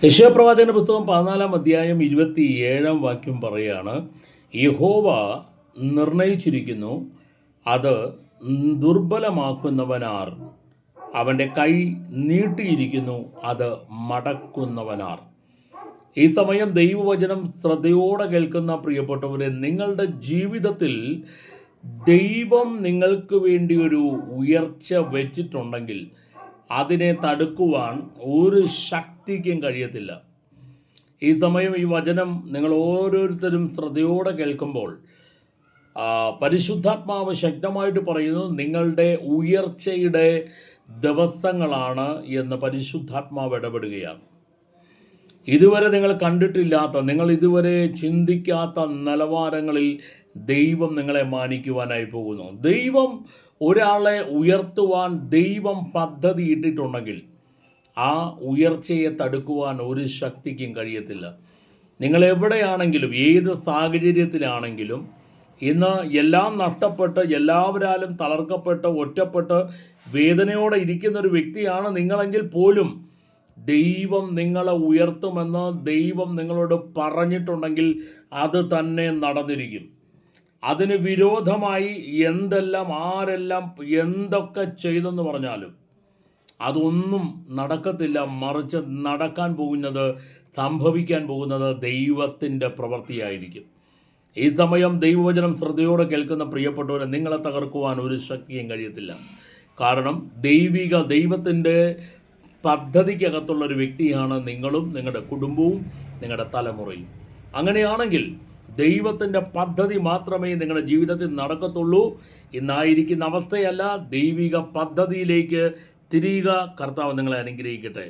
യെശയ്യാപ്രവാചകന്റെ പുസ്തകം 14 അധ്യായം 27 പറയാണ്, യഹോവ നിർണയിച്ചിരിക്കുന്നു, അത് ദുർബലമാക്കുന്നവനാർ. അവൻ്റെ കൈ നീട്ടിയിരിക്കുന്നു, അത് മടക്കുന്നവനാർ. ഈ സമയം ദൈവവചനം ശ്രദ്ധയോടെ കേൾക്കുന്ന പ്രിയപ്പെട്ടവരെ, നിങ്ങളുടെ ജീവിതത്തിൽ ദൈവം നിങ്ങൾക്ക് വേണ്ടി ഒരു ഉയർച്ച വെച്ചിട്ടുണ്ടെങ്കിൽ അതിനെ തടുക്കുവാൻ ഒരു ശക്തിക്കും കഴിയത്തില്ല. ഈ സമയം ഈ വചനം നിങ്ങൾ ഓരോരുത്തരും ശ്രദ്ധയോടെ കേൾക്കുമ്പോൾ പരിശുദ്ധാത്മാവ് ശക്തമായിട്ട് പറയുന്നു, നിങ്ങളുടെ ഉയർച്ചയുടെ ദിവസങ്ങളാണ് എന്ന് പരിശുദ്ധാത്മാവ് ഇടപെടുകയാണ്. ഇതുവരെ നിങ്ങൾ കണ്ടിട്ടില്ലാത്ത, നിങ്ങൾ ഇതുവരെ ചിന്തിക്കാത്ത നിലവാരങ്ങളിൽ ദൈവം നിങ്ങളെ മാനിക്കുവാനായി പോകുന്നു. ദൈവം ഒരാളെ ഉയർത്തുവാൻ ദൈവം പദ്ധതി ഇട്ടിട്ടുണ്ടെങ്കിൽ ആ ഉയർച്ചയെ തടുക്കുവാൻ ഒരു ശക്തിക്കും കഴിയത്തില്ല. നിങ്ങൾ എവിടെയാണെങ്കിലും, ഏത് സാഹചര്യത്തിലാണെങ്കിലും, ഇന്ന് എല്ലാം നഷ്ടപ്പെട്ട്, എല്ലാവരാലും തളർക്കപ്പെട്ട്, ഒറ്റപ്പെട്ട്, വേദനയോടെ ഇരിക്കുന്നൊരു വ്യക്തിയാണ് നിങ്ങളെങ്കിൽ പോലും ദൈവം നിങ്ങളെ ഉയർത്തുമെന്ന് ദൈവം നിങ്ങളോട് പറഞ്ഞിട്ടുണ്ടെങ്കിൽ അത് തന്നെ നടന്നിരിക്കും. അതിന് വിരോധമായി എന്തെല്ലാം, ആരെല്ലാം എന്തൊക്കെ ചെയ്തെന്ന് പറഞ്ഞാലും അതൊന്നും നടക്കത്തില്ല. മറിച്ച് നടക്കാൻ പോകുന്നത്, സംഭവിക്കാൻ പോകുന്നത് ദൈവത്തിൻ്റെ പ്രവൃത്തിയായിരിക്കും. ഈ സമയം ദൈവവചനം ശ്രദ്ധയോടെ കേൾക്കുന്ന പ്രിയപ്പെട്ടവരെ, നിങ്ങളെ തകർക്കുവാൻ ഒരു ശക്തിയും കഴിയത്തില്ല. കാരണം ദൈവത്തിൻ്റെ പദ്ധതിക്കകത്തുള്ളൊരു വ്യക്തിയാണ് നിങ്ങളും, നിങ്ങളുടെ കുടുംബവും, നിങ്ങളുടെ തലമുറയും. അങ്ങനെയാണെങ്കിൽ ദൈവത്തിൻ്റെ പദ്ധതി മാത്രമേ നിങ്ങളുടെ ജീവിതത്തിൽ നടക്കത്തുള്ളൂ. ഇന്നായിരിക്കുന്ന അവസ്ഥയല്ല, ദൈവിക പദ്ധതിയിലേക്ക് തിരിയുക. കർത്താവ് നിങ്ങളെ അനുഗ്രഹിക്കട്ടെ.